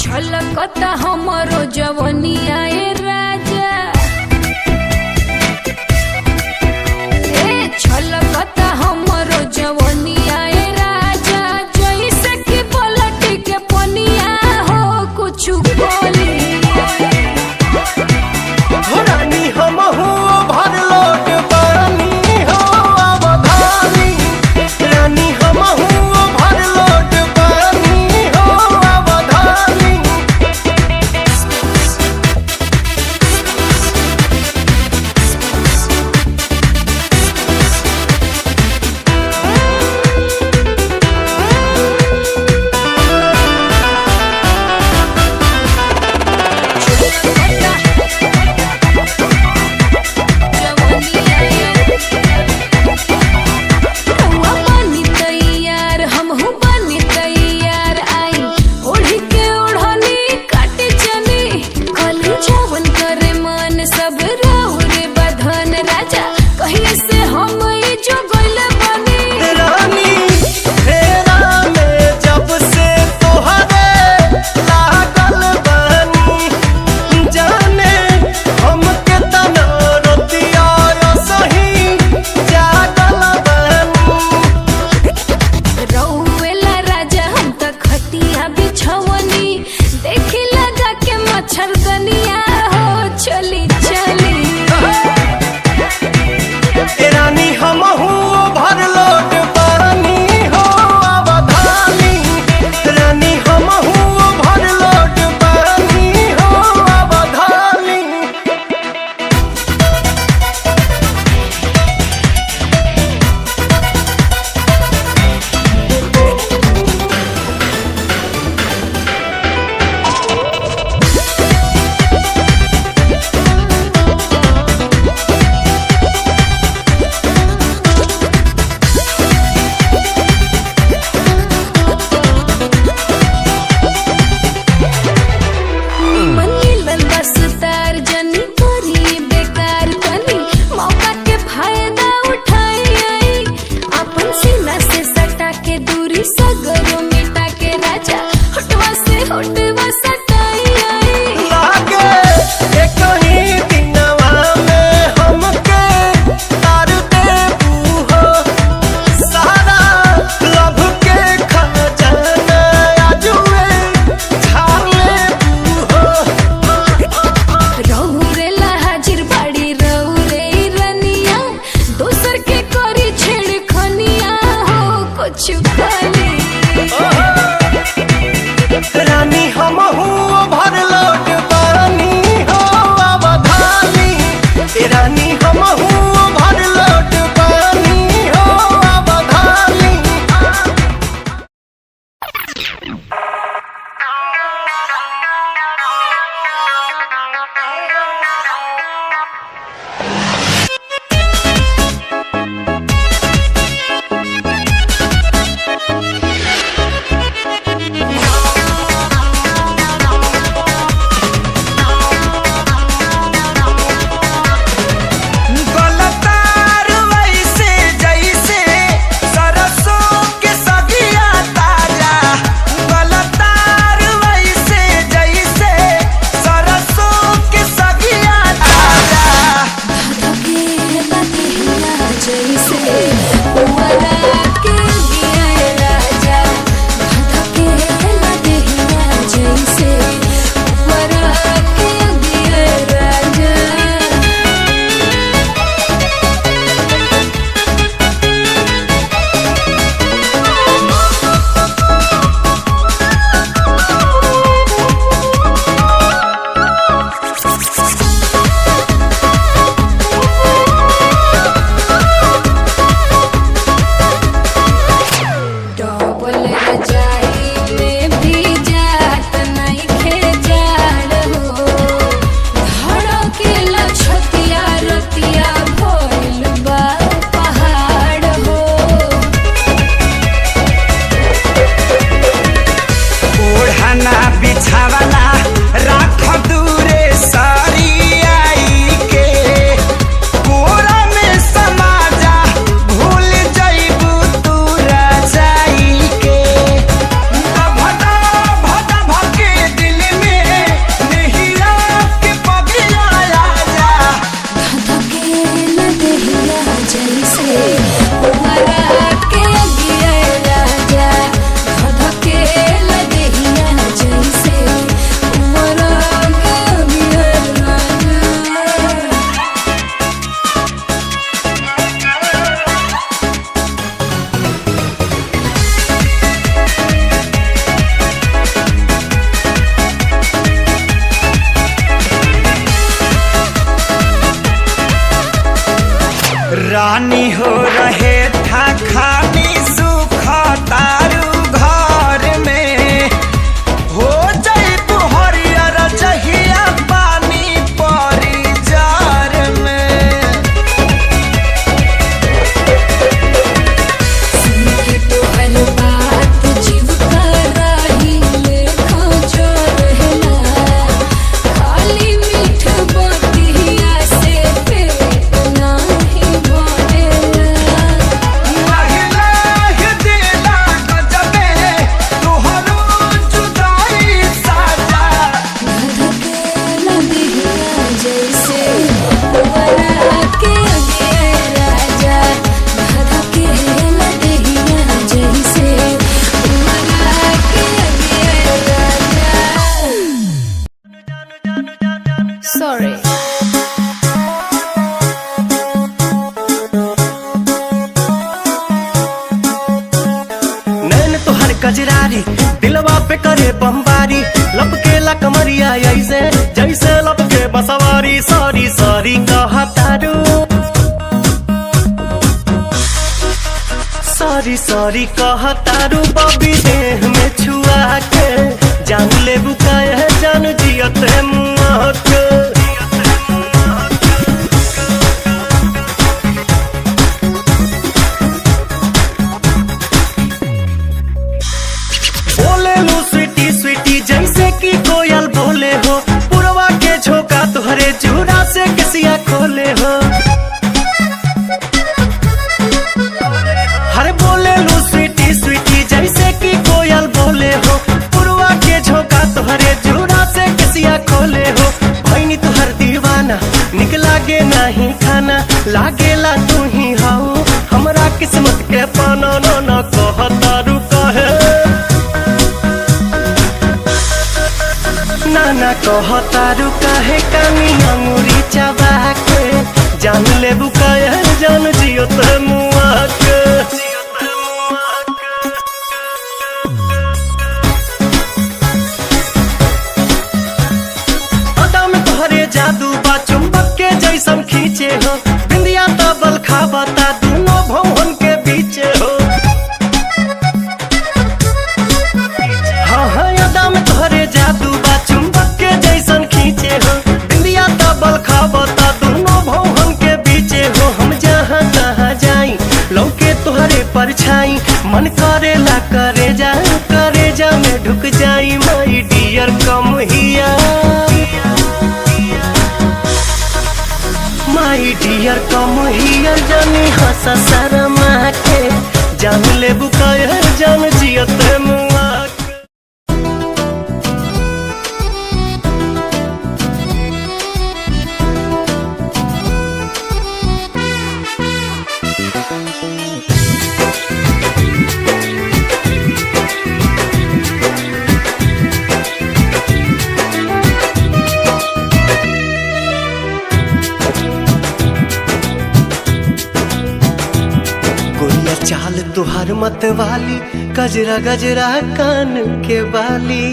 छलकता हमरो जवनिया ए राजा, छलकता हमरो जवनिया ए राजा, जैसे कि पलट के पनिया हो कुछ बोली। रानी हमहू भर लोट पानी हो अवधानी, रानी हमहू भर लोट पानी हो अवधानी। सब राहु रे बधन राजा, कहिए से हम जो गइल बनी। रानी फेरा में जब से तोहरे लागल बनी, जाने हमके तना रतिया सही जागल बनी। रउएला राजा हम त खटिया बिछवनी, देखी लगा के मच्छरदनिया हो चली चली। रानी हमहू भर लोट पानी हो अवधानी, रानी हमहू भर लोट पानी हो अवधानी। रानी हो रहे था खानी सुख तारू घर में हो जाई तू हरियर जहिया पानी परी जार में। सुन के तोहर बात जीव कराही लेखा जो रहला, खाली मीठ बतिया से पेट नाही भरेला। लाहे दिला गजबे तोहरो जुदाई साजा। धधकेला दिहिया जैसे वरा के अगे राजा, धधकेला दिहिया जैसे वरा के अगे राजा। Sorry. नैन तोहर कजरारी दिलवा पे करे बमबारी, लपकेला कमरिया ऐसे जैसे लपके बसवारी। सॉरी सॉरी कहतारू, सॉरी सॉरी कहतारू बबी देह में छुआ के जान ले बुकाए जान जियत मुआ के। बोले लू स्वीटी स्वीटी जैसे कि कोयल बोले हो, पुरवा के झोंका तुहरे जूड़ा से किसिया खोले हो। हर बोले लू स्वीटी स्वीटी जैसे कि कोयल बोले हो, पुरवा के झोंका तुहरे जूड़ा से किसिया खोले हो। भैनी तुहर दीवाना निक लागे नहीं खाना, लागेला तू ही हाउ हमरा किस्मत के पाना। न कहतारू कहे नाना कहतारू काहे कानी अंगूरी चबा के जान ले बुकाए जान जियो ते मुआ के। अदा में तोहरे जादू बा चुंबक के जैसन खींचे हो, बिंदिया तबल खाबता दोनों भवन के बीचे हो। हाँ हाँ अदा में तोहरे जादू बा चुंबक के जैसन खींचे हो, बिंदिया तबल खाबता दोनों भवन के बीचे हो। हम जहाँ तहाँ जाई लौके तोहरे परछाई, मन करेला करे जा में ढुक जाई। माई डियर कम हिया, माई डियर कम हियर जानी हंसा शर्मा के जान ले बुकाए जान जियत मुआ के। गोरिया चाल तुहार मत वाली, गजरा गजरा कान के बाली।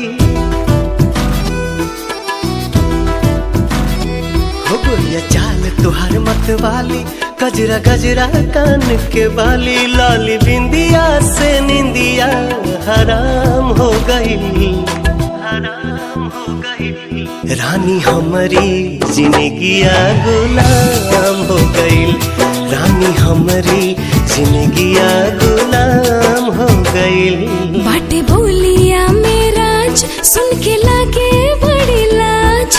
हो गोरिया चाल तुहार मत वाली, गजरा गजरा कान के बाली। लाली बिंदिया से निंदिया हराम हो गई, हराम हो गई। रानी हमारी जिंदगिया गुलाम हो गई, रानी हमारी जिंदगिया गुलाम हो गई। बाटे बोलिया मेराज सुन के लागे बड़ी लाज,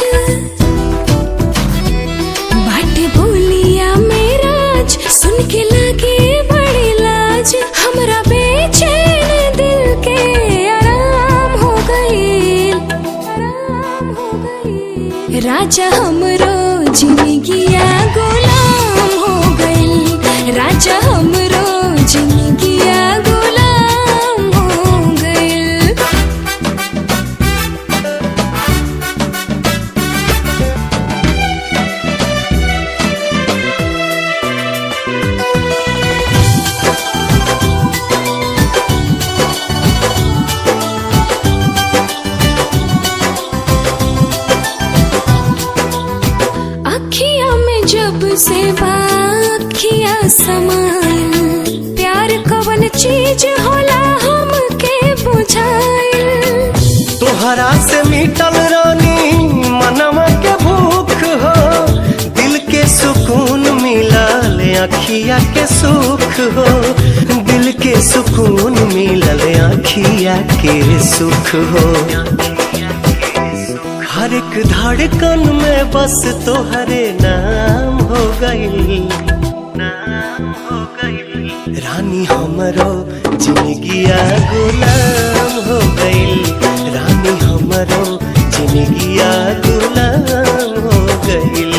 बाटे बोलिया मेराज सुन के लागे बड़ी लाज। हमरा बेचैन दिल के आराम हो गई, आराम हो गई। राजा हमरो जिंदगिया गुलाम हो गई, राजा हमरो जिंदगिया गुलाम हो गई। अखिया में जब से बाखिया सम चीज होला हमके बुझाइल। तोहरा से मिटल रानी मनवा के भूख हो, दिल के सुकून मिलल अखिया के सुख हो, दिल के सुकून मिलल अखिया के सुख हो। हर एक धड़कन में बस तोहरे नाम हो गई, रानी हमरो जिंदगिया गुलाम हो गई, रानी हमरो जिंदगिया गुलाम हो गई।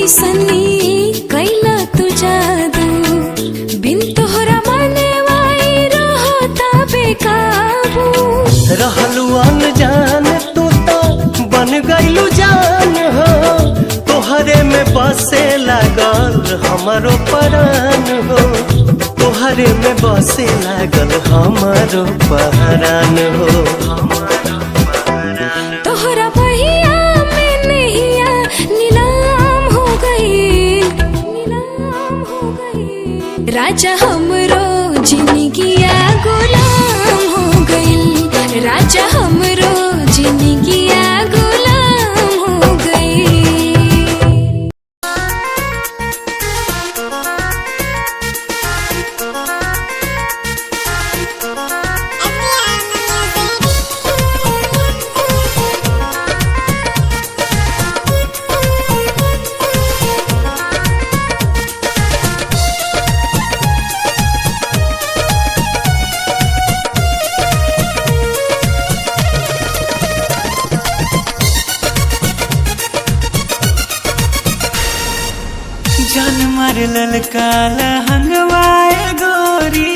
सनी कैला तू जादू, बिन तोहरा माने वाई रहता बेकाबू। रहलू अनजान तू तो बन गईलू जान हो, तोहरे में बसे लागल हमारो परान हो, तोहरे में बसे लागल हमारो परान हो। तोहरा बहिया में नैया नीलाम हो गई, नीलाम हो गई। राजा हमरो जिंदगिया गुलाम हो गई, राजा हमरो जिंदगिया गुलाम हो गई। जान मार ललका लहंगवाए गोरी,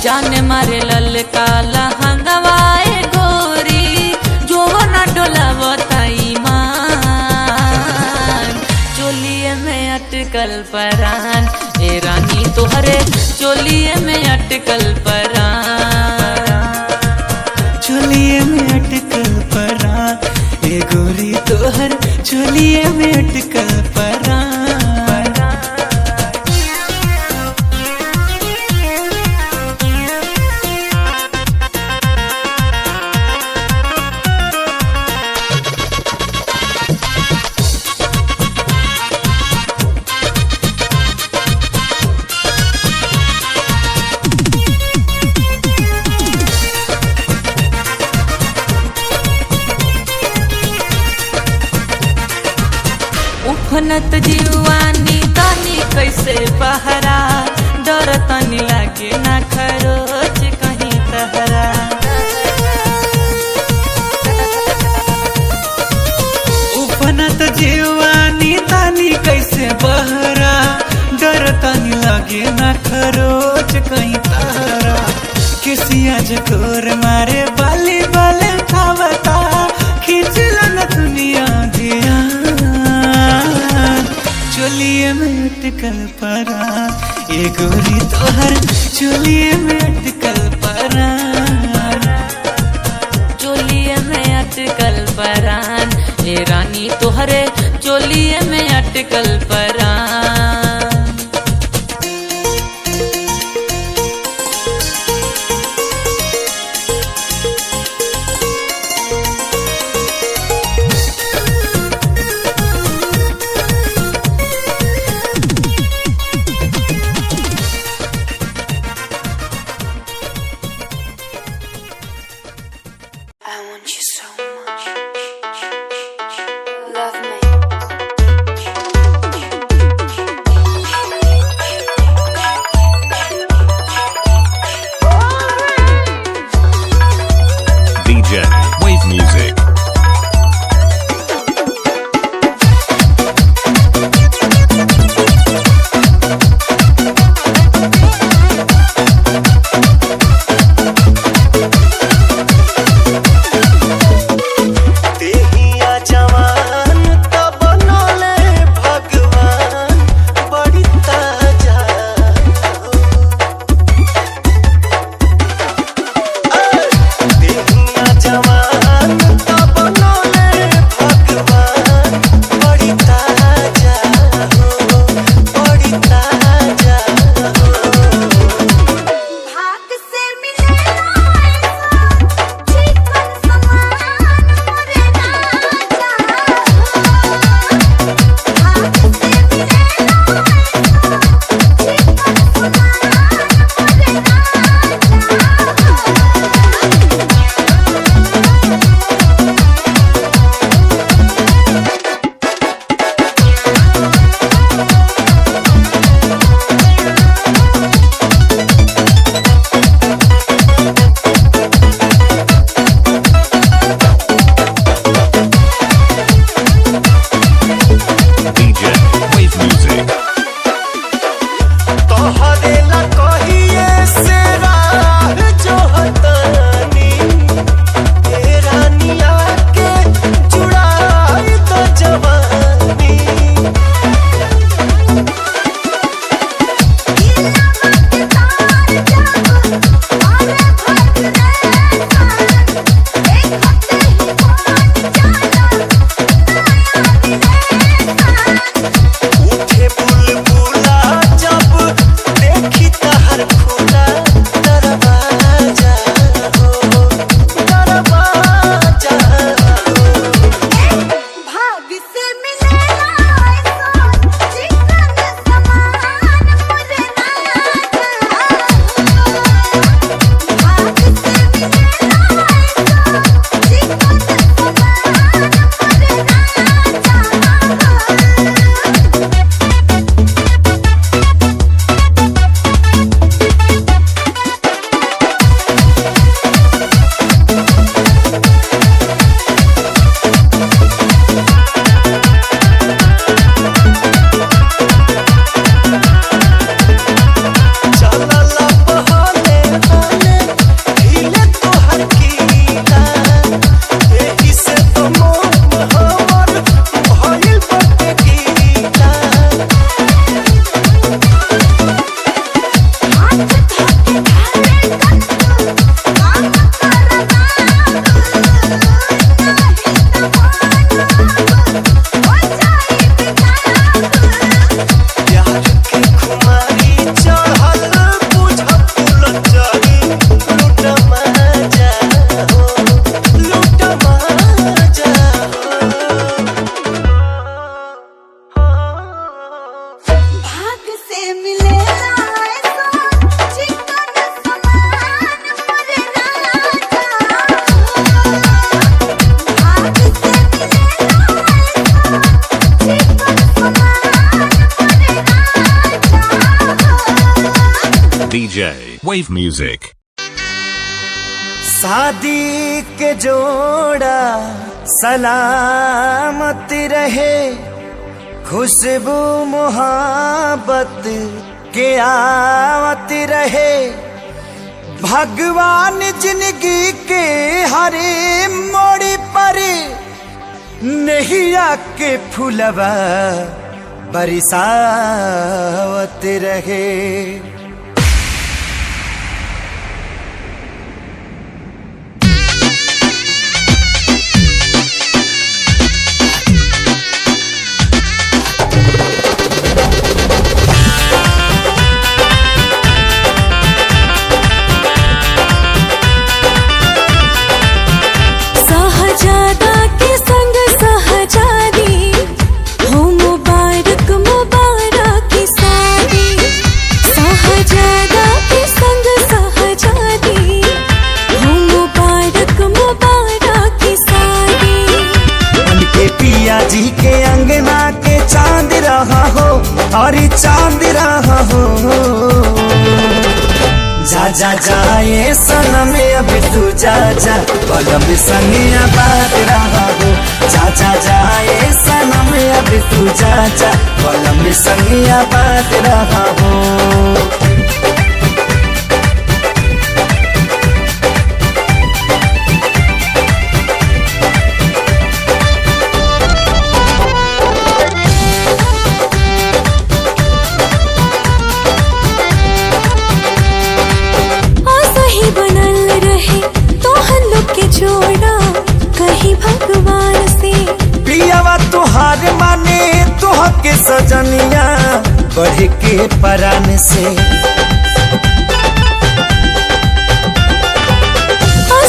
जान मारे ललका लहंगवाए गोरी, जोवना डोलावताई मान, चोलिए में अटकल परान, ए रानी तोहरे चोलिए में अटकल परान, चोलिए में अटकल परान, ए गोरी तोहर चोलिए में अटकल परान। उफनत जीवानी तानी कैसे बहरा, डर तनी लागे ना खरोच कहीं तहरा। उफनत जीवानी तानी कैसे बहरा, डर तनी लागे ना खरोच कहीं तहरा। किसिया जकोर मारे बाली बाले खावता, खींचला न दुनिया दिया, चोलिए में अटकल परान, ये गोरी तोहर चोलिए में अटकल परान, चोलिए में अटकल परान, ए रानी तोहरे चोलिए में अटकल परान। I want you so much. Love me. जवान तो बनौले भगवान बड़ी ताजा हो। देहिया जवान तो बनौले भगवान बड़ी ताजा हो, बड़ी ताजा हो। भाग से मिलेला ऐसा चिकन समान मोरे राजा भाग से मिलेला ऐसा चिकन DJ Wave Music. तोहरे ला कहिए से राह जोहतानी ए रानिया के जुड़ाई तो जवानी। उठे बुलबुला जब देखी तहर खुला दरवाजा हो, दरवाजा हो। भाग से मिलेला ऐसा चिकन समान मोरे राजा भाग से मिलेला ऐसा चिकन समान मोरे राजा चलला बहले हले हिले तोहर कीला। एही से तो मोह हमर भइल बाटे गीला। हाथ धके धारे कत्तो काम करना नाही तमान हो जाई बेताब प्यार के खुमारी चढ़ल बुझ फूल चढ़ी लूट मजा हो, लूट मजा हो। भाग से मिलेला ऐसा चिकन समान मोरे राजा भाग से मिलेला ऐसा चिकन समान मोरे राजा DJ Wave Music. शादी के जोड़ा सलामत रहे, खुशबू मोहब्बत के आवत रहे। भगवान जिंदगी के हरे मोड़ पर नैया के फुलवा बरसावत रहे। सहजादा के संग सहजादी हो मुबारक मुबारक की शादी। सहजादा के संग सहजादी हो मुबारक मुबारक की शादी। उनके पिया जी के अंगना के चांद रहा हो और चांद रहा हो। जा जा जाए सनम अब तू जा जा, पलम संगिया बात रहा हो। जा जा जाए सनम अब तू जा जा, पलम संगिया बात रहा हो। सजनिया बढ़ के परान से।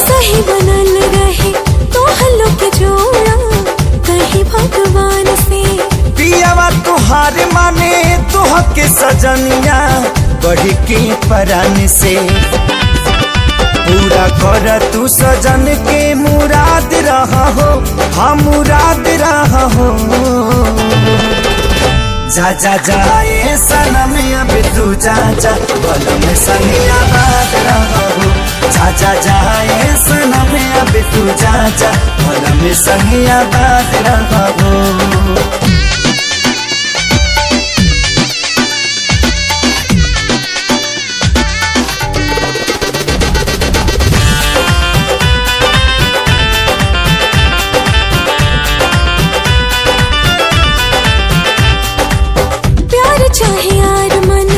सही बनल रहे तो हल्लो के जोड़ा कहीं भगवान से। पियावा तुहार माने तुह के सजनिया बढ़ के परान से। पूरा कर तू सजन के मुराद रहा हो, हाँ मुराद रहा हो। जा जा जाए सनम अब तू जा जा बलम संगिया बात रहा हो। जा जा जाए सनम अब तू जा जा बलम संगिया बात रहा हो। चाहे यार मन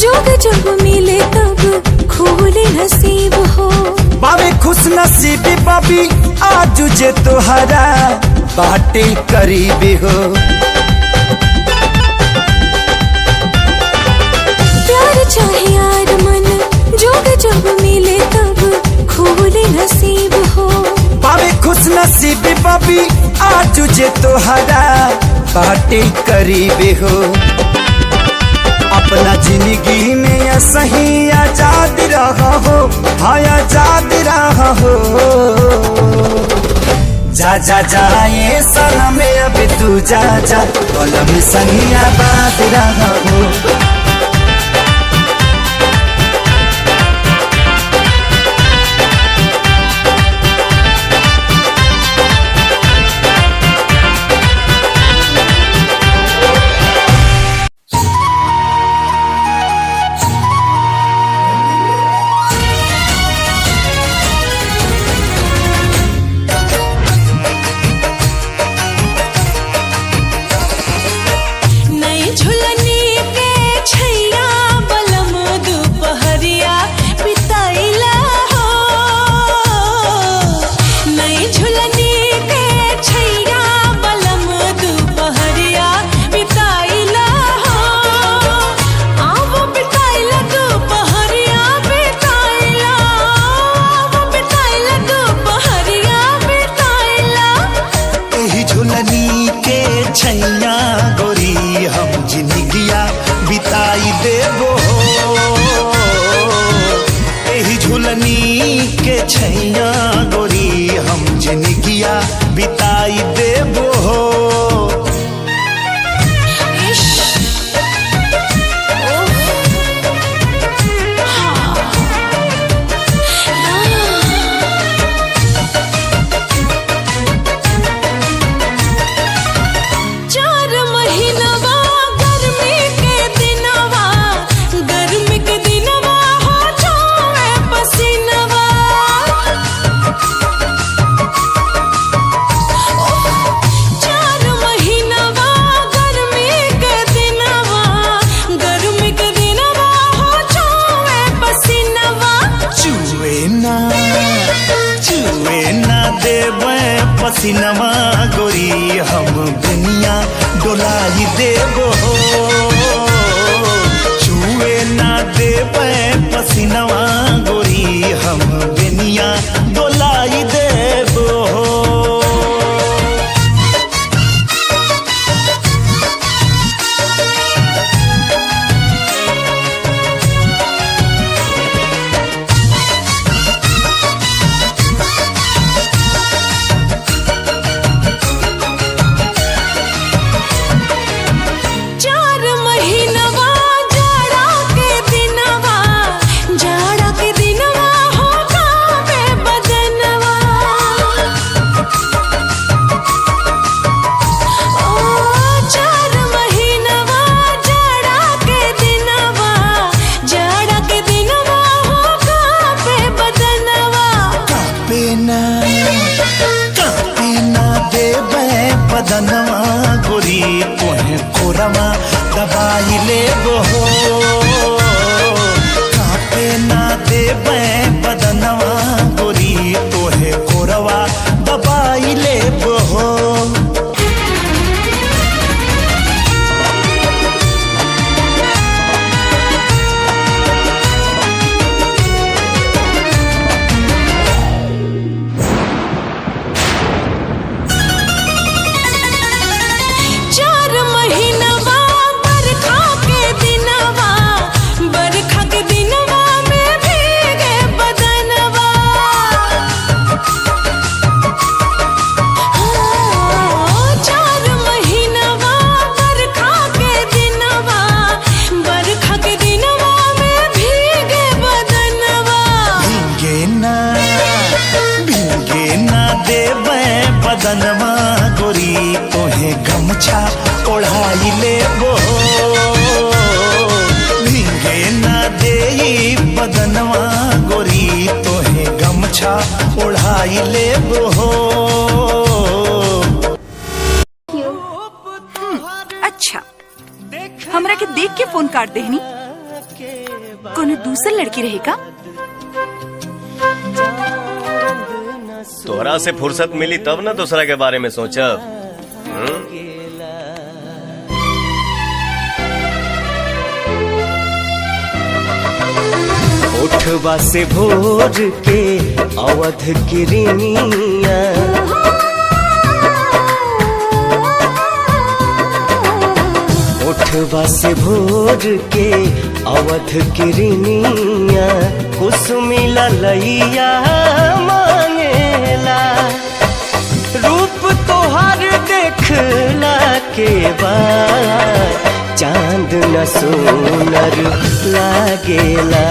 जोग जब मिले तब खोले नसीब हो। बाबे खुश नसीबी बाबी आज जे तोहरा बाटे करीबी हो। प्यार चाहे यार मन जोग जब मिले तब खोले नसीब हो। बाबे खुश नसीबी बाबी आज जे तोहरा बाटे करीबी हो। अपना जिंदगी में सही आजाद रहा हो, हाँ आजाद रहा हो। जा जा जाए सनम अब तू जा जा बलम सही आबाद रहा हो। छैया गोरी हम जिंदगिया बिताई देबो हो। पसीनवा गोरी हम दुनिया डोलाई देबो हो। छुए ना देबे पसीनवा गोरी हम दुनिया डोलाई देबो हो। बदनवा गोरी तोहे कोरमा दबाई लेबो हो। कापे ना देबे बदनवा गोरी तोहे कोरवा दबाई लेबो हो। तोहे गमछा ओढ़ाई लेबो भीगे ना देई बदनवा गोरी तोहे गमछा ओढ़ाई लेबो अच्छा हमरा के देख के फोन काट देहनी कोनो दूसर लड़की रहेगा। तोहरा से फुर्सत मिली तब ना दूसरा के बारे में सोचब। उठवा से भोर के अवध किरनिया उठवा से भोर के अवध किरनिया कुसुमी ललैया मांगेला रूप तोहर देखला के बाद चांद न सोनर लागेला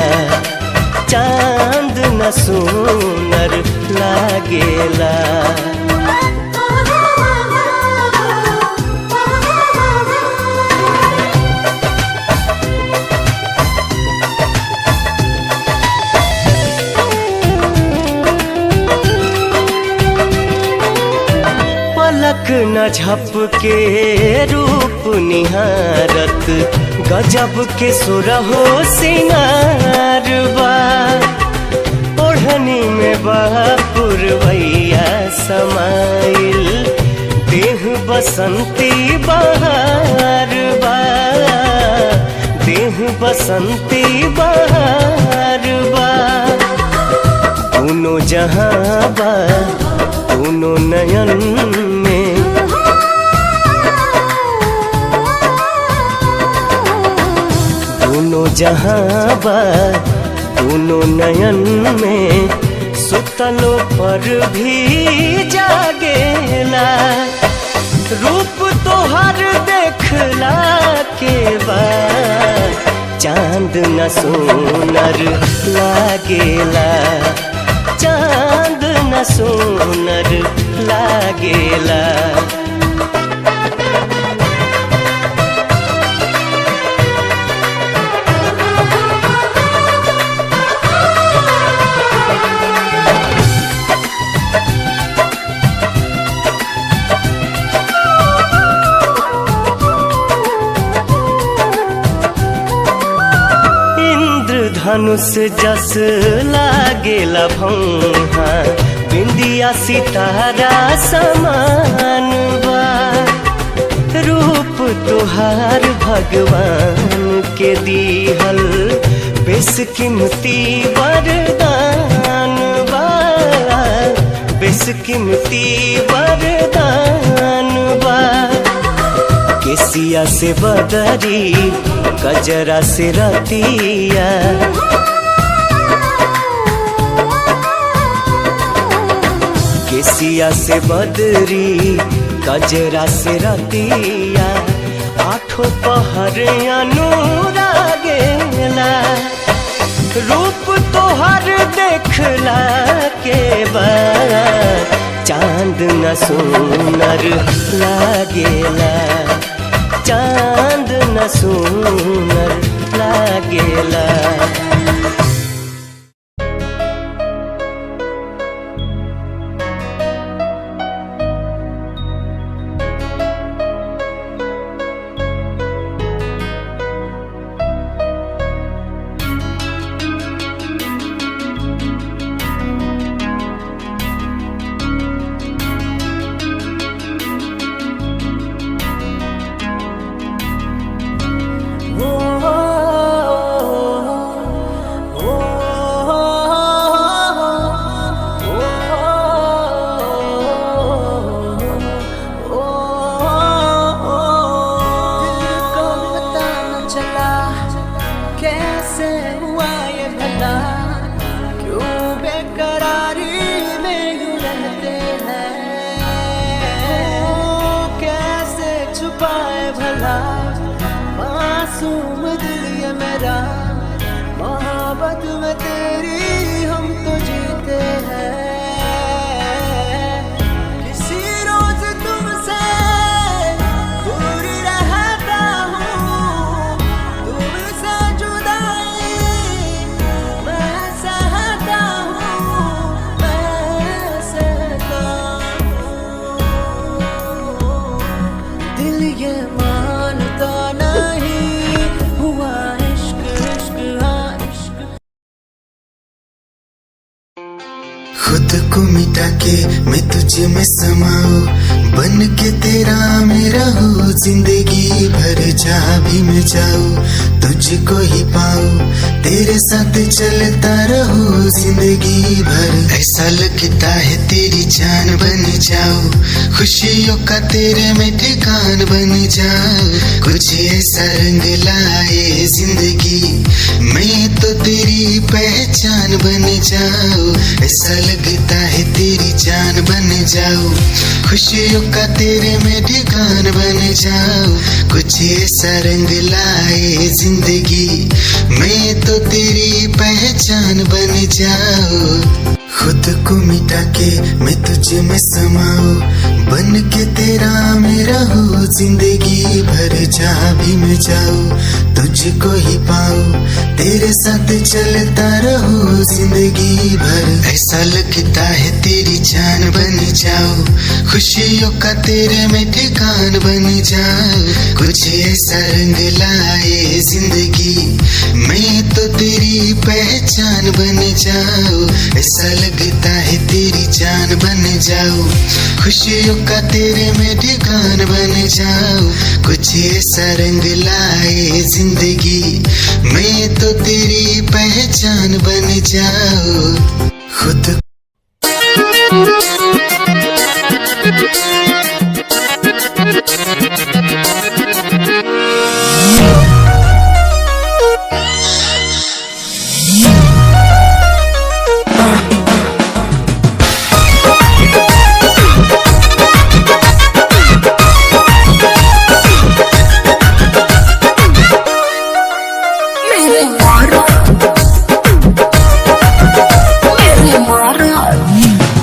चांद न सोनर लागेला। पलक न झपके रूप निहारत गजब के सुरहो सिंगार बा ओढ़नी में पुरवैया समाइल देह बसंती बहार बा देह बसंती बहार बा दोनों जहां बा दोनों नयन में दोनों जहां बा दोनों नयन में सुतलो पर भी जागेला रूप तोहर देखला के बाद चांद न सोनर लागेला चांद न सोनर लागेला। धनुष जस लागेला भौहा बिंदिया सितारा समान बा रूप तुहार भगवान के दीहल बेशकीमती वरदान बा बेशकीमती वरदान बा केसिया से बदरी गजरा से रतिया केसिया से बदरी गजरा से रतिया आठों पहर अनुरागेला रूप तोहर देखला के बाद चांद न सोनर लागेला चांद न सोनर लागेला। मोहब्बत में तेरी हम तो जीते हैं किसी रोज तुमसे ये मानता नहीं हुआ इश्क इश्क हाँ इश्क। खुद को मिटा के मैं तुझे में समाऊं, बन के तेरा मैं रहूं, जिंदगी भर जहाँ भी मैं जाऊं तुझको ही पाऊं, तेरे साथ चलता रहूं जिंदगी भर। ऐसा लगता है तेरी जान बन जाऊं, खुशियों का तेरे में ठिकान बन जाऊं, कुछ ऐसा रंग लाए जिंदगी मैं तो तेरी पहचान बन जाऊं। ऐसा लगता है तेरी जान बन जाऊं, खुशियों का तेरे में ठिकान बन जाऊं, कुछ ऐसा रंग लाए जिंदगी मैं तो तेरी पहचान बन जाऊं। खुद को मिटा के मैं तुझे में समाऊं, बन के तेरा मैं रहूं, जिंदगी भर जहाँ भी मैं जाऊं तुझको ही पाऊं, तेरे साथ चलता रहूं जिंदगी भर। ऐसा लगता है तेरी जान बन जाऊं, खुशियों का तेरे में ठिकान बन जाऊं, कुछ ऐसा रंग लाए जिंदगी मैं तो तेरी पहचान बन जाऊं। ऐसा लगता है तेरी जान बन जाऊं, खुशियों का तेरे में ठिकान बन जाऊं, कुछ ऐसा रंग लाए जिंदगी मैं तो तेरी पहचान बन जाऊं। खुद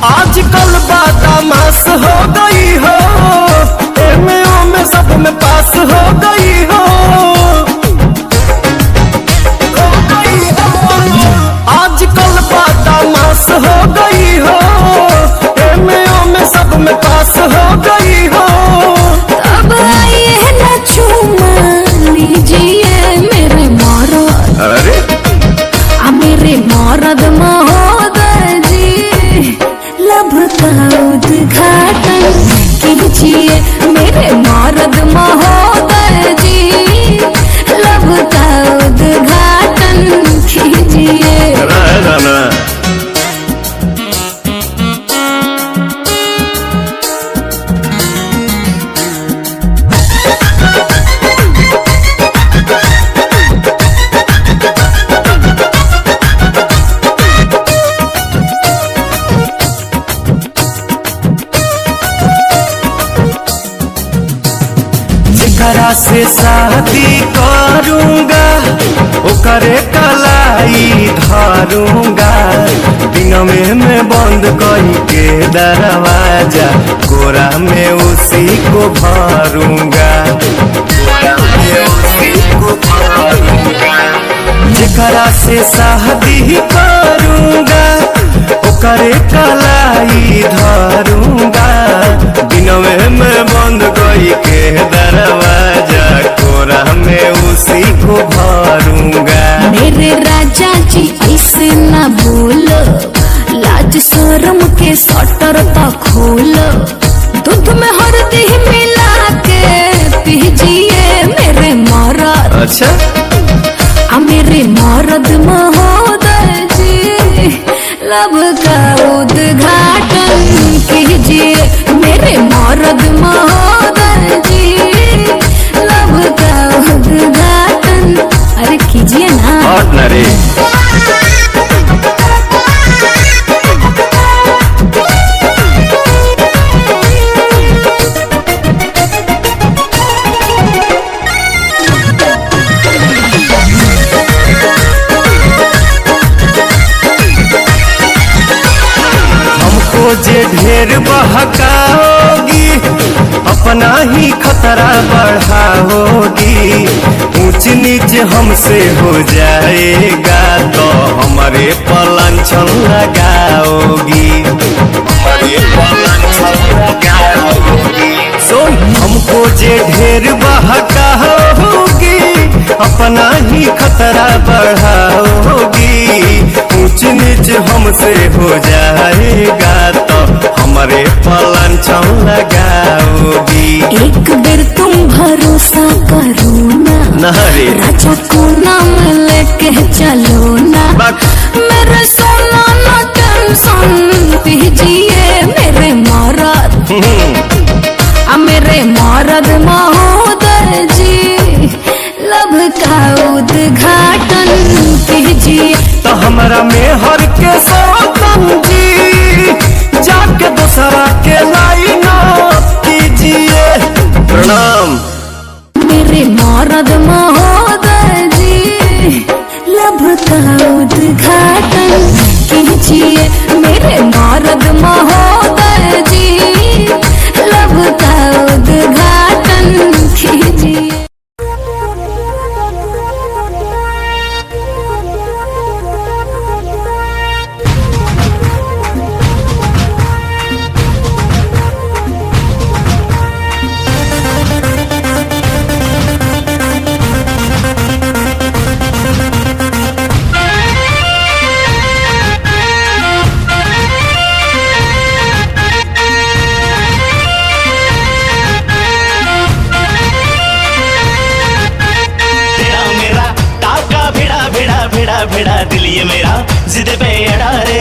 आजकल बादामास हो गई हो, एमओ में सब में पास हो गई हो, आजकल बादामास हो गई हो, एमओ में सब में पास हो गई हो। अब आइए न चूमा लीजिए मेरे मरद, अरे मेरे मरद महोदय जी, लब का उद्घाटन कीजिए मेरे मरद महोदय जी, लब का उद्घाटन कीजिए। जेकरा से शादी करूंगा ओकरे कलाई धरूंगा, दिन में मैं बंद करी के दरवाजा, कोरा में उसी को भरूंगा, कोरा में उसी को भरूंगा। जेकरा से शादी करूंगा ओकरे कलाई धरूंगा, दिन में मैं बंद करी के दरवाजा, कोरा में उसी को भरूंगा। मेरे राजा जी ऐसे न बोलो, लाज शर्म के शटर तो खोलो, दूध में हल्दी मिला के पीजिए मेरे मरद। अच्छा मेरे मरद महोदय जी, लब का उद्घाटन कीजिए मेरे मरद महोदय जी, लब का उद्घाटन अरे कीजिए ना। और न रे जे ढेर बहकाओगी अपना ही खतरा बढ़ाओगी, ऊंच नीच हमसे हो जाएगा तो हमारे पर लांछन लगाओगी, हमारे पर लांछन लगाओगी। सुन हमको रोजे ढेर बहकाओगी, अपना ही खतरा बढ़ाओगी। ऊंच नीच हमसे हो जाएगा तो हमारे पलन छौ लगाओगी। एक बेर तुम भरोसा करो ना, राजा को नाम लेके चलो ना। मेरे सोना ना टेंशन दीजिए मेरे मरद, मेरे मरद महोदय जी, लब का उद्घाटन कीजिए। तो हमारा मेहर के सौतन जी, जाके दूसरा के लाइन कीजिए। प्रणाम। मेरे मरद महोदय जी, लब का उद्घाटन कीजिए। मेरे मरद महोदय जी, लब का उद्घाटन कीजिए। भिड़ा दिल ये मेरा जिद पे अड़ा रे।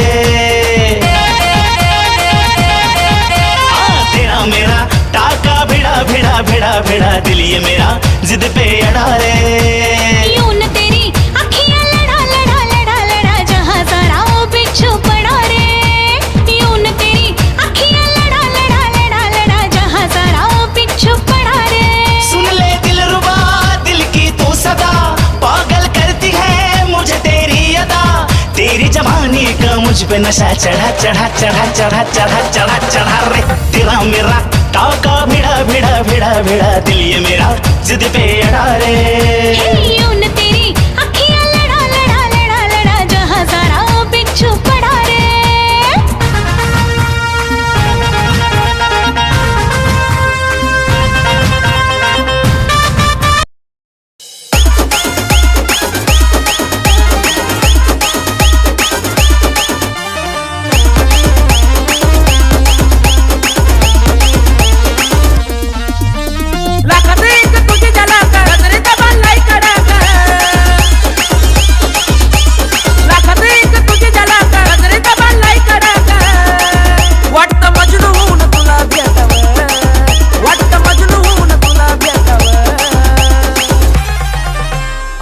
तेरा मेरा टाका भिड़ा दिल ये मेरा जिद पे अड़ा रे। यूं न तेरी अखियां लड़ा जहां सारा वो बिच्छू पड़ा रे। यूं न तेरी अखियां लड़ा जहां सारा वो बिच्छू पड़ा रे। सुन ले दिलरुबा दिल की तू सदा, पागल करती है मुझे तेरी अदा। तेरी जवानी का मुझ पे नशा चढ़ा रे। तेरा मेरा टाका भिड़ा दिल ये मेरा जिद पे अड़ा रे। यूं न तेरी अखियां लड़ा जहां सारा वो बिच्छू पड़ा रे।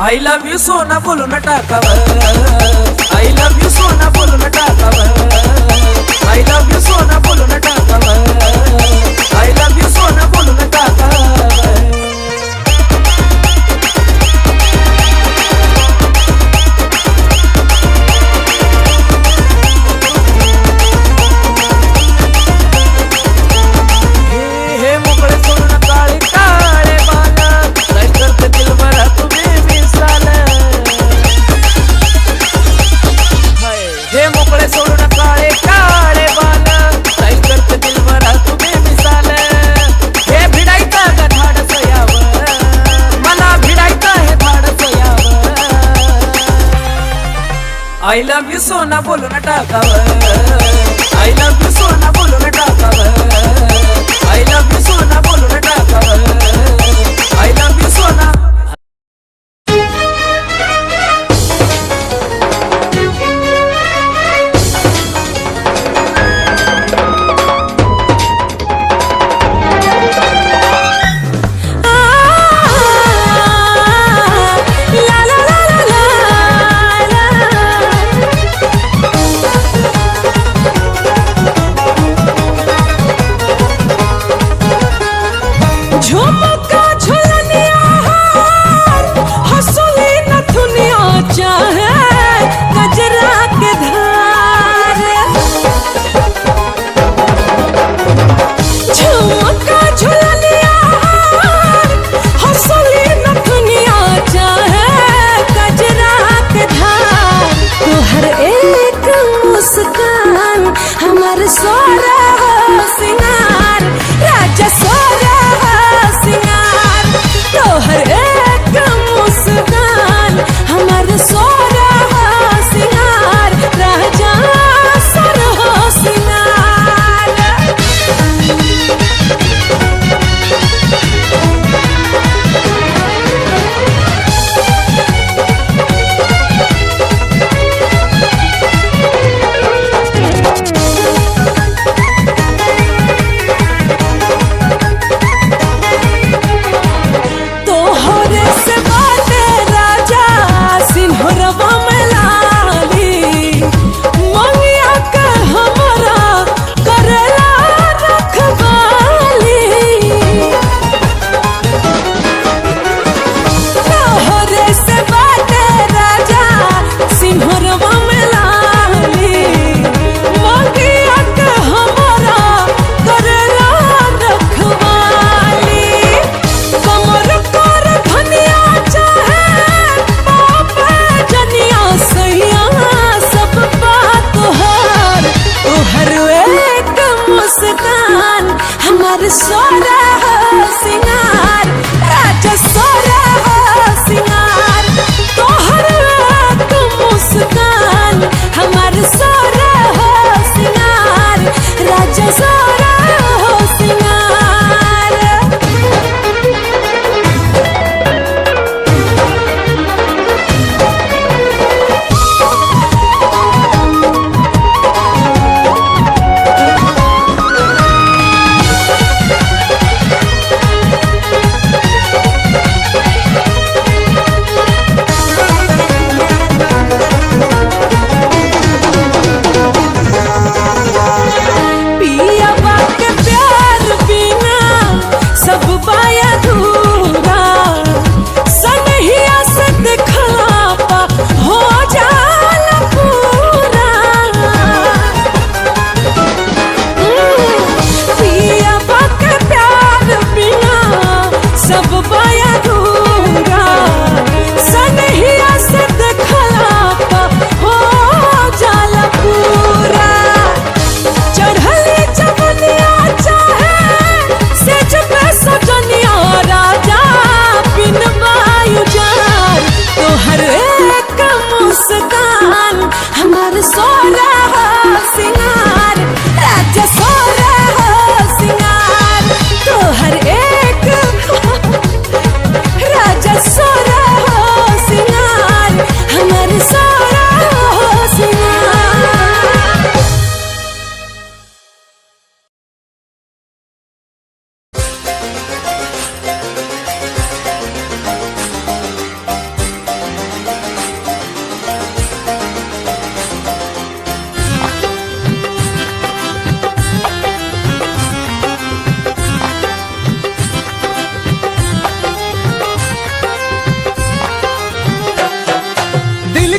I love you सोना बोलो न टाकावर। I love you सोना बोलो न टाकावर। I love you सोना बोलो न टाकावर। I love you सोना बोलो न टाकावर। हे मोकळे सोना काळे काळे बाला, काय करते दिल भरा तुम्ही मिसाल। हे मोकळे सोना काळे काळे बाला, काय करते दिल भरा तुम्ही मिसाल। हे भिडायचं का धाडस यावं, मला भिडायचं हे धाडस यावं। I love you सोना बोलो न टाकावर। I love you सोना बोलो न टाकावर। I love you सोना बोलो न टाकावर। I love you सोना।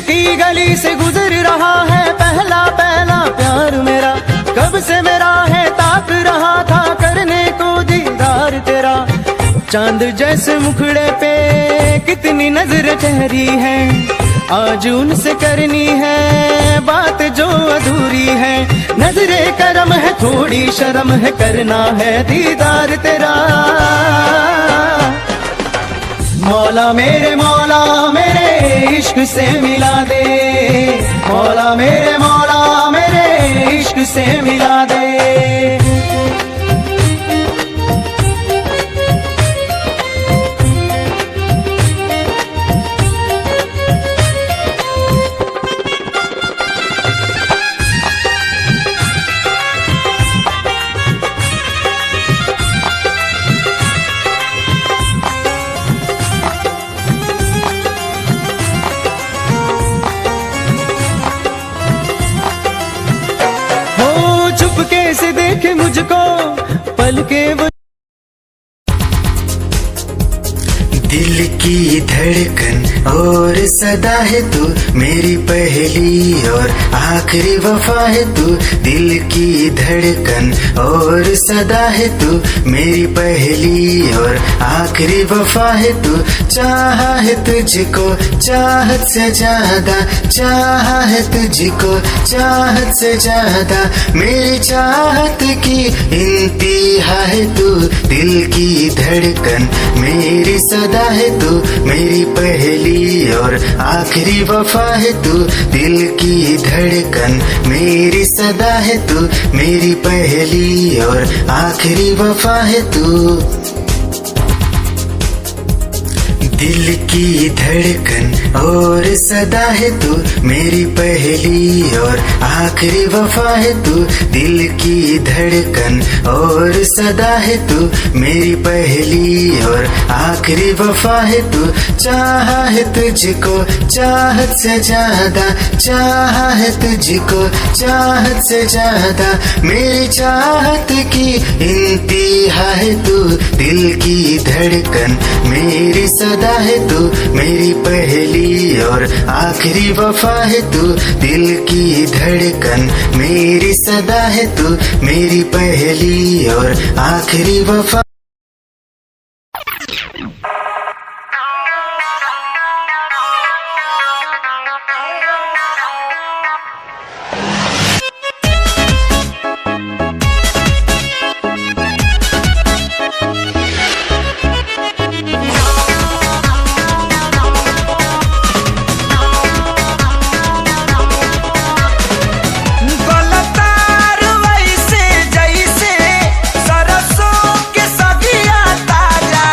की गली से गुजर रहा है पहला पहला प्यार मेरा, कब से मेरा है ताक रहा था करने को दीदार तेरा। चांद जैसे मुखड़े पे कितनी नजर ठहरी है, आज उनसे करनी है बात जो अधूरी है। नजरे करम है थोड़ी शर्म है, करना है दीदार तेरा। मौला मेरे इश्क से मिला दे, मौला मेरे इश्क से मिला दे। से देखे मुझको पल के वो दिल की धड़कन और सदा है तू मेरी पहली और आखिरी वफा है तू। दिल की धड़कन और सदा है तू मेरी पहली और आखिरी वफा है तू। चाहा है तुझको चाहत से ज्यादा, चाहा है तुझको चाहत से ज्यादा, मेरी चाहत की इंतहा है तू। दिल की धड़कन मेरी सदा है तू मेरी पहली और आखिरी वफा है तू। दिल की धड़कन मेरी सदा है तू मेरी पहली और आखिरी वफा है तू। दिल की धड़कन और सदा है तू मेरी पहली और आखिरी वफा है तू। दिल की धड़कन और सदा है तू मेरी पहली और आखिरी वफा है तू। चाहा है तुझको चाहत से ज्यादा, चाहा है तुझको चाहत से ज्यादा, मेरी चाहत की इंतहा है तू। दिल की धड़कन मेरी सदा है तू मेरी पहली और आखिरी वफा है तू। दिल की धड़कन मेरी सदा है तू मेरी पहली और आखिरी वफा। सरसों के सगिया ताजा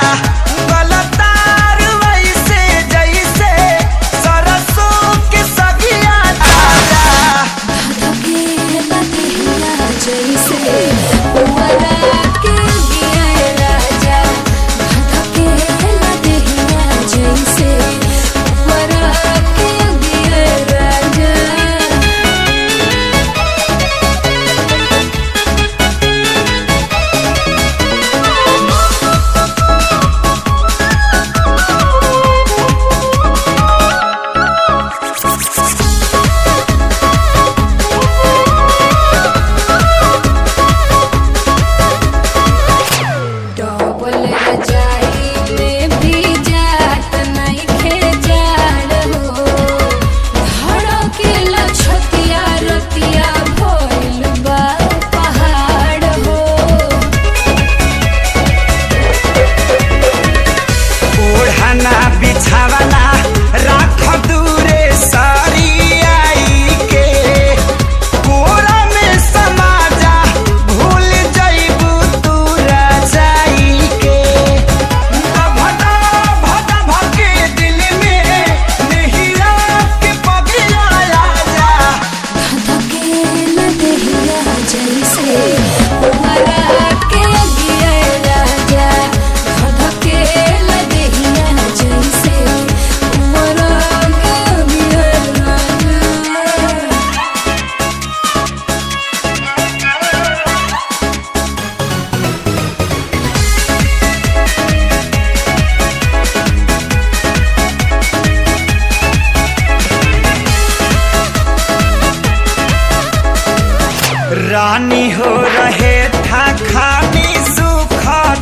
रानी हो रहे था खानी सुख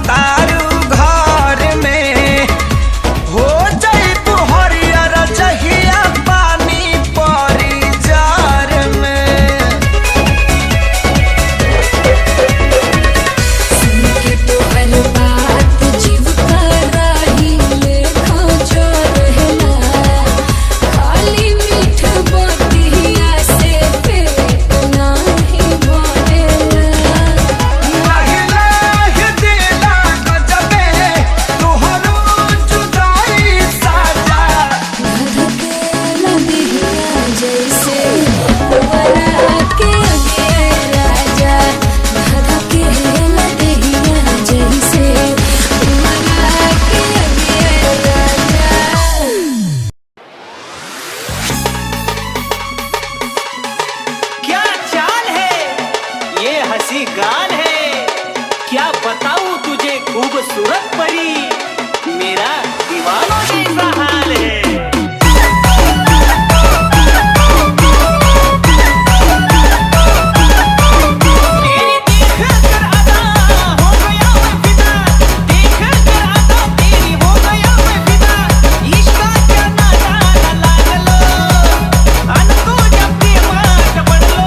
तारू घर में हो जाई तू हरियर जहिया पानी परी जार में। सुन के तोहर बात जीव का राही लेखा जो रहला, खाली मीठ बतिया से पेट नाही भरेला। लाहि लाहि दिला गजबे तोहरो जुदाई साजा। धधकेला दिहिया जैसे पुअरा के अगे राजा, धधकेला दिहिया जैसे पुअरा के अगे राजा। क्या चाल है, ये हंसी गाल है, क्या बताऊं तुझे खूबसूरत परी, मेरा दीवानों जैसा हाल है। तेरी देख कर अदा हो गया मैं फिदा, देख कर अदा तेरी हो गया मैं फिदा, इश्क का क्या नाता लागलो, अन तू जब प्रेमात पडलो।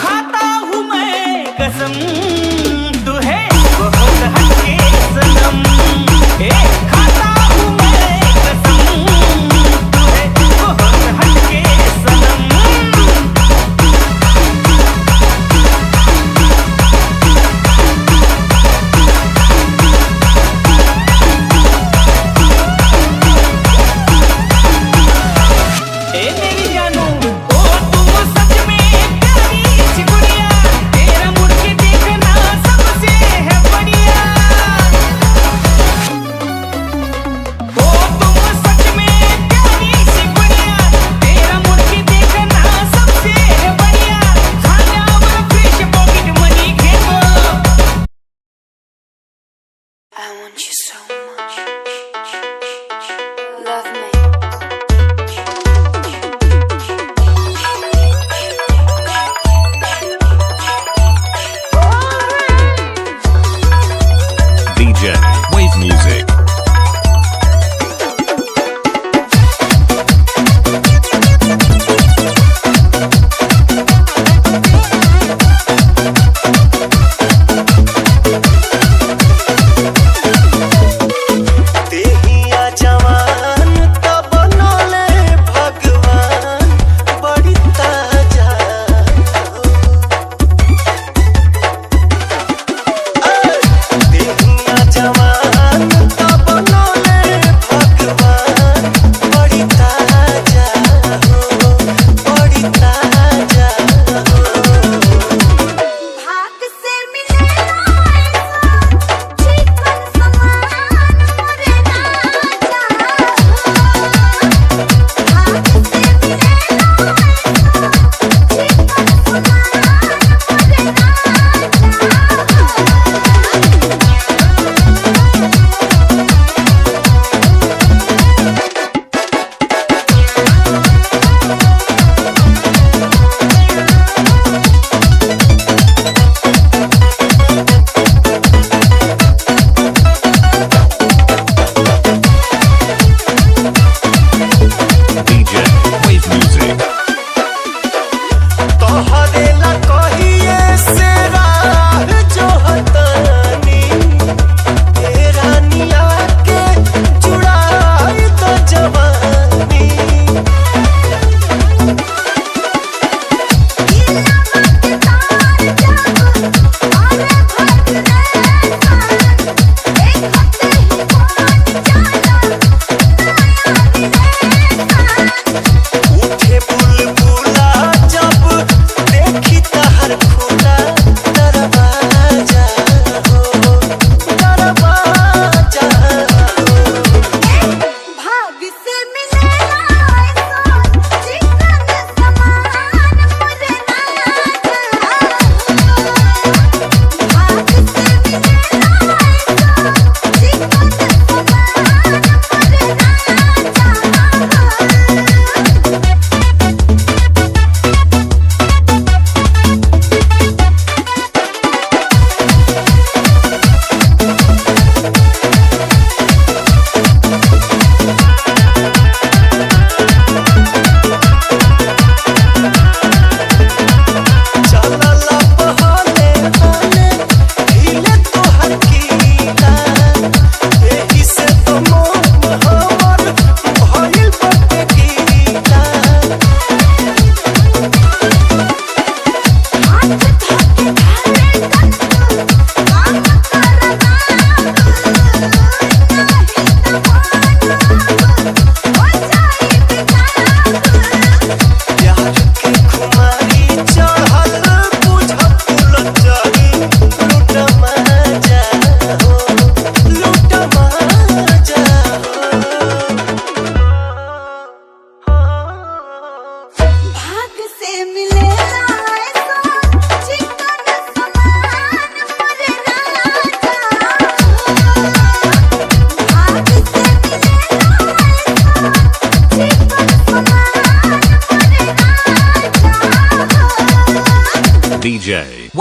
खाता हूँ मैं कसम, तू है बहुत हटके सनम, खाता हूँ मैं कसम, तू है बहुत हटके सनम। ए मेरी जानू ओ तुम सच में प्यारी सी गुड़िया, तेरा मुड़ के देखना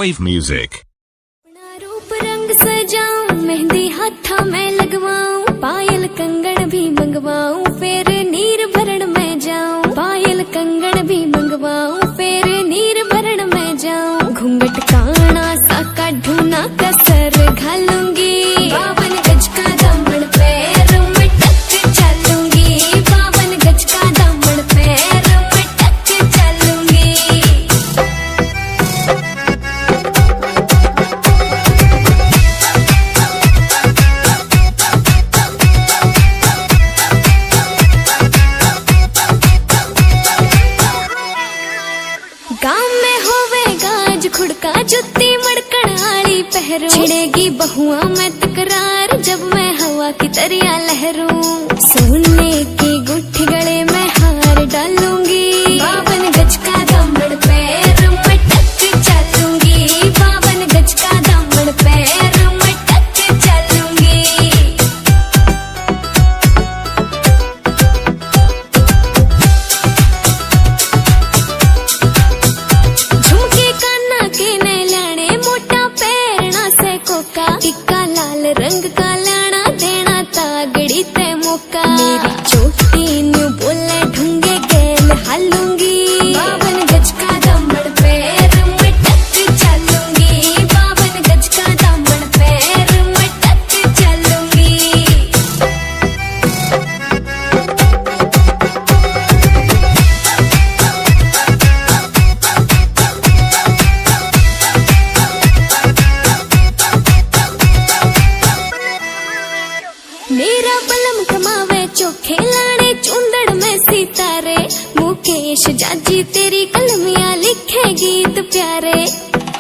Wave music. अपना रूप रंग सजाऊं, मेहंदी हाथा में लगवाऊं, पायल कंगन भी मंगवाऊं, फिर नीर भरण में जाऊं। पायल कंगन भी मंगवाऊं, फिर नीर भरण में जाऊं। घूंघट काना सा काढूं, कसर घालूंगी, 52 गज का दामन पैर में टक चलूंगी। 52 गज का दामन पैर में टक चलूंगी। गाँव में होवे गाज खुड़का, जुत्ती मड़कण आली पहरू, छिड़ेगी बहुआ में तकरार जब मैं हवा की तरिया लहरूं। सोने की गुट्ठी गले में हार डालूंगी, 52 गज का दामन पैर में टक चलूंगी। 52 गज का दामन पैर में टक चलूंगी। झुमके काना के नैलाने, मोटा पैरना से कोका, टिक्का लाल रंग का लाना, देना तागड़ी ते मौका। मेरी चोटी न्यू बोले ढूंगे गेल हालूंगी, 52 गज का दामन पैर में टक चलूंगी। 52 गज का दामन पैर में टक चलूंगी। मेरा बलम कमावे चोखे लाने, चुंदड़ में सितारे, मुकेश जाजी तेरी कलमियां लिखे गीत प्यारे।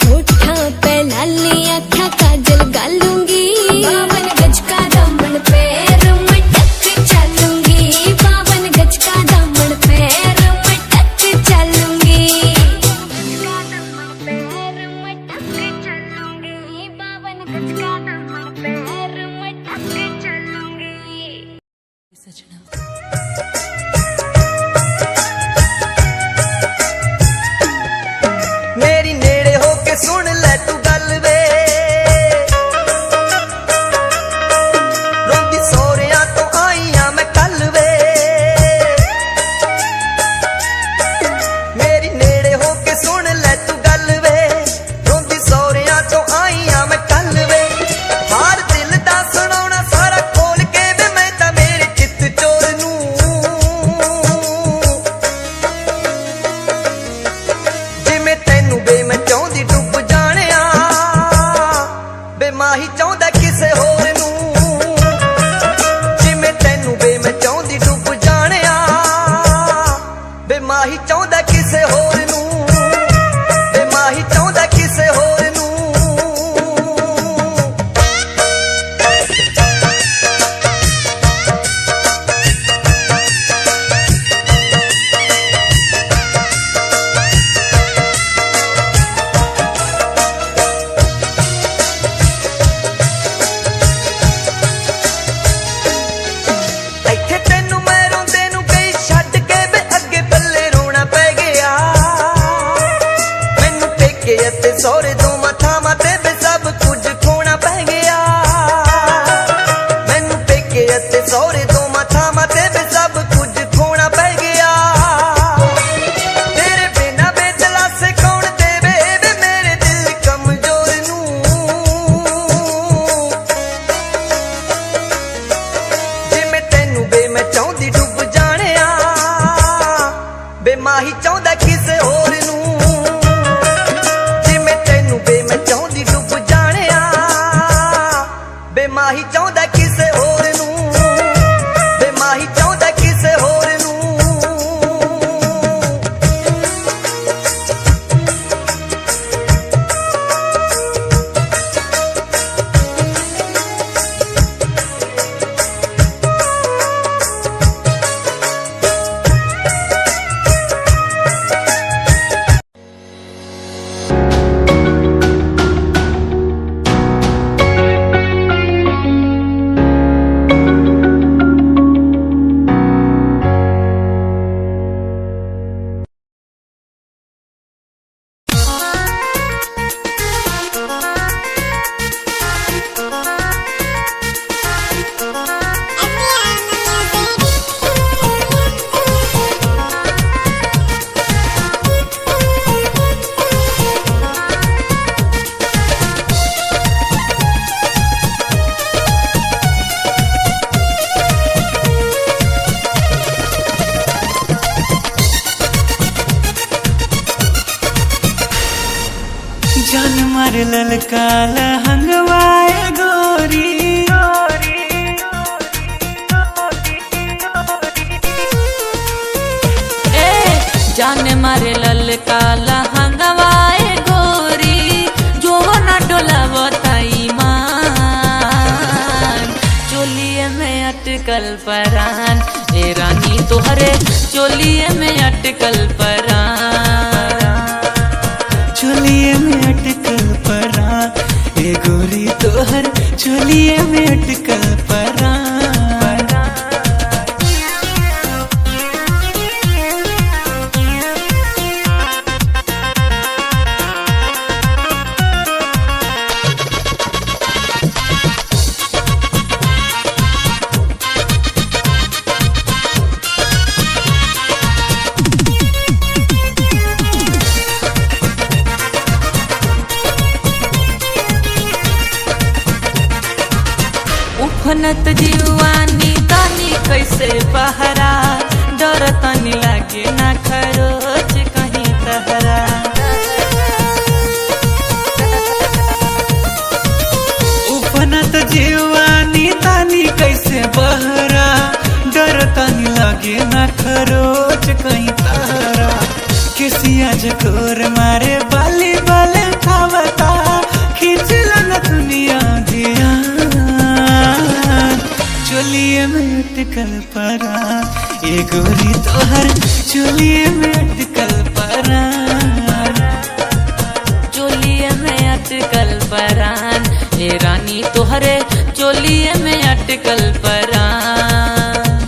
होठा पे लाली आँखा काजल गालूंगी, 52 गज का दामन पैर में टक चलूंगी। 52 गज का दामन पैर में टक चलूंगी। 52 गज का दामन पैर में टक चलूंगी। मेरी नेड़े होके सुन ले तू गल वे, रोंदी सोहरिया तो आईया मैं कल वे। मेरी नेड़े होके सुन ले तू गल वे, रोंदी सोहरिया तो आईया मैं कल वे। हार दिल दा सुनाउणा सारा खोल के वे, मैं तां मेरे चित चोर नूं जिवें तैनू बे मैं चाहुंदी डुੱਬ जाणिया, बे माही चाहुंदा किसे होर नूं। जिवें तैनू बे मैं चाहुंदी डुੱਬ जाणिया, बे माही चाहुंदा किसे होर नूं। बे माही चाहुंदा किसे होर नूं। ਇੱਥੇ ਤੈਨੂੰ ਮੈਂ ਰੋਂਦੇ ਨੂੰ ਗਈ ਛੱਡ ਕੇ ਵੇ, ਅੱਗੇ ਪੱਲੇ ਰੋਣਾ ਪੈ ਗਿਆ। ਮੈਨੂੰ ਪੇਕੇ ਅਤੇ ਸਹੁਰੇ ਦੋਵਾਂ ਥਾਵਾਂ ਤੇ ਵੇ ਸਭ ਕੁਝ ਖੋਣਾ ਪੈ ਗਿਆ। ਮੈਨੂੰ ਪੇਕੇ ਅਤੇ ਸਹੁਰੇ ਦੋਵਾਂ ਥਾਵਾਂ ਤੇ ਵੇ ਸਭ ਕੁਝ ਖੋਣਾ ਪੈ ਗਿਆ। ਤੇਰੇ ਬਿਨਾਂ ਬੇਦਲਾਸੇ ਕੌਣ ਦੇਵੇ ਵੇ ਮੇਰੇ ਦਿਲ ਕਮਜ਼ੋਰ ਨੂੰ। ਜਿਵੇਂ ਤੈਨੂੰ ਬੇ ਮੈਂ ਚਾਹੁੰਦੀ ਡੁੱਬ ਜਾਣਿਆ, ਬੇ ਮਾਹੀ ਚਾਹੁੰਦਾ ਕਿਸੇ ਹੋਰ ਨੂੰ। ਜਿਵੇਂ ਤੈਨੂੰ ਬੇ ਮੈਂ ਚਾਹੁੰਦੀ ਡੁੱਬ जान मार ललका लहंगवाए गोरी जान मारे ललका लहंगवाए गोरी जो ना डोलावताई मान चोलिए में अटकल परान ए रानी तोहरे चोलिए में अटकल परान चोलिए में अटकल परान ए गोरी तोहर चोलिए में अटकल परान उफनत जीवानी तानी कैसे बहरा डर तनी लागे ना खरोच कहीं तहरा उफनत जीवानी तानी कैसे बहरा डर तानी लागे ना खरोच कहीं तहरा किसिया जकोर मारे बाली बाले खावता खींचला न दुनिया दिया चोलिए में अटकल परा ए गोरी तोहर चोलिए में अटकल परा चोलिए में अटकल परान ए रानी तोहरे चोलिए में अटकल परान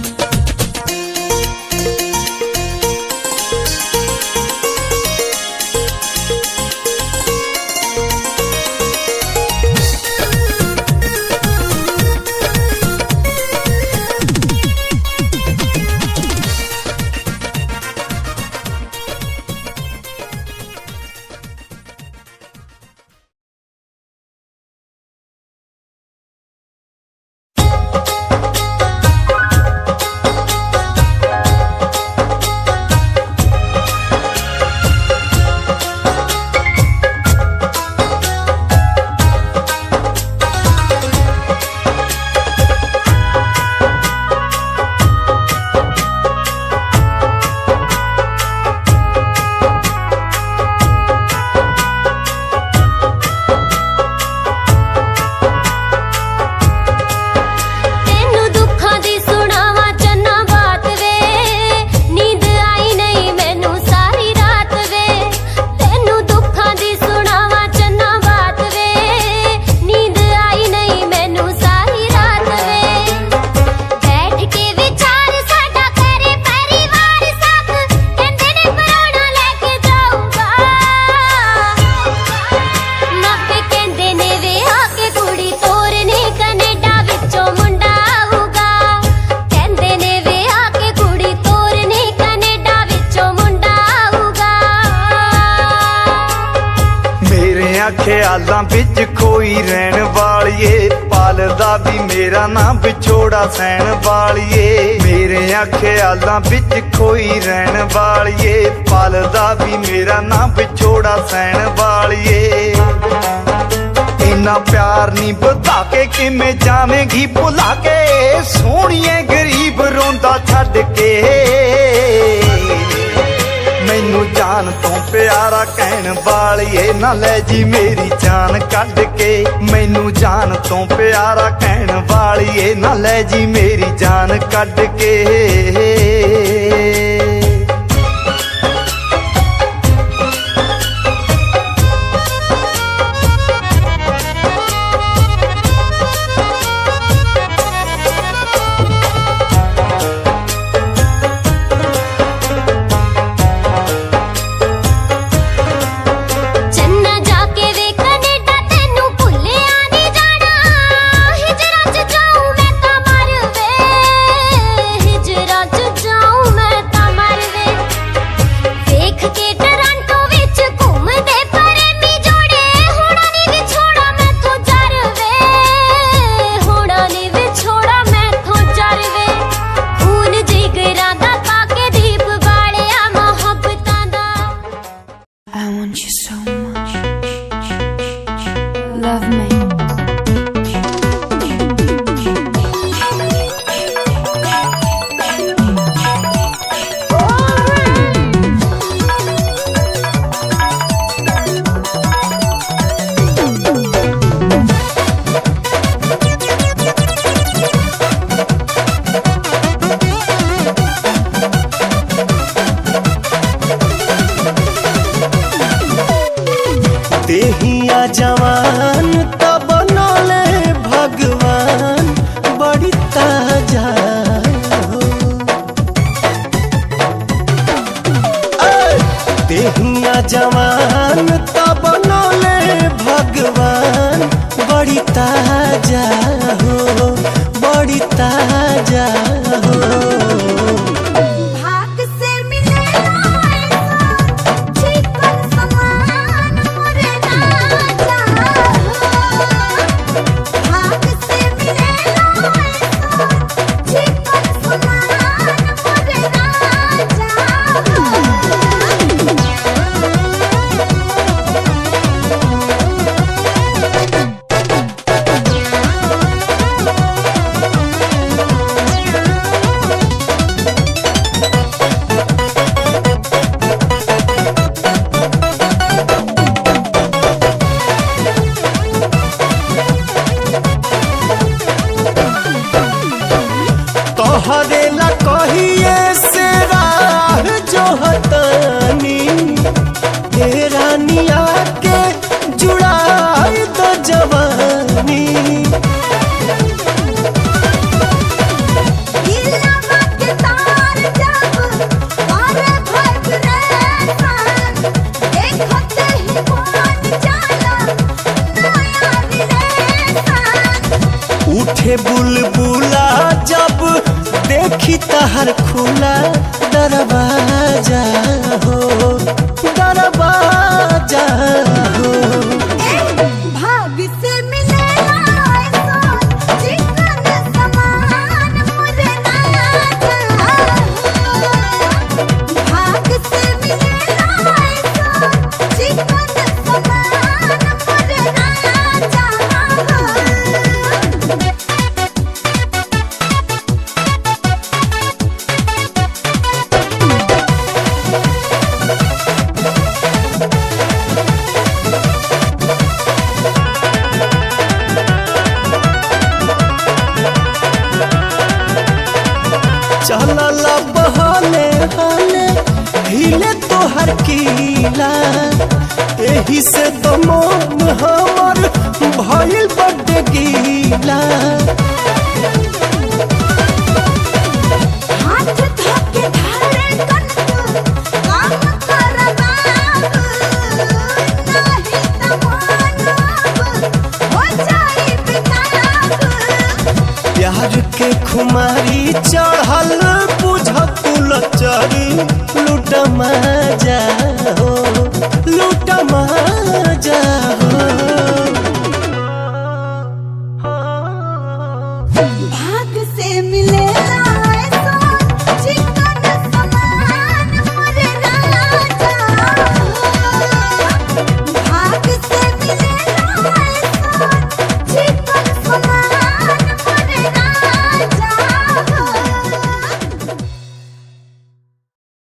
ख्यालां विच खोई रहन वालिए पालदा भी मेरा ना विछोड़ा सहन वालिए मेरे ख्यालां विच खोई रहन वालिए पालदा भी मेरा ना विछोड़ा सहन वालिए इन्ना प्यार नी बता के किमें जावेंगी भुला के सोहणिए गरीब रोंदा छड्ड के मैनू जान तो प्यारा कहन वालिए ना ले जी मेरी जान कढ के मैनू जान तो प्यारा कहन वालिए ना ले जी मेरी जान कढ के जाऊं मैं love me. देहिया जवान तब बनले भगवान बड़ी ताजा हो। देहिया जवान तब बनले भगवान बड़ी ताजा हो, बड़ी ताजा हो। भाग से मिलेला ऐसा चिकन समान मोरे राजा हो। भाग से मिलेला ऐसा चिकन समान मोरे राजा हो। तोहरे ला कहिए से राह जो हतानी हे रानिया के जुड़ाई तो जवानी। दिलवा के तार जब पारे भग रेसान देखते ही बन जाला नया रिलेशन। उठे बुलबुला जब देखी तहर खुला दरवाजा हो, दरवाजा हो। भाग से मिलेला ऐसा चिकन समान मोरे राजा हो। भाग से मिलेला ऐसा चिकन समान मोरे राजा हो। चलला बहले हले हिले तोहर कीला, एही से तो मन हमर भइल बड्डे गीला। हाथ धोके धड़कन तू काम कर बाबू, नहीं तो मानब हो जाई बेताब। प्यार के खुमारी चढ़ल बुझत लचरी लूट मजा हो, लूट मजा हो।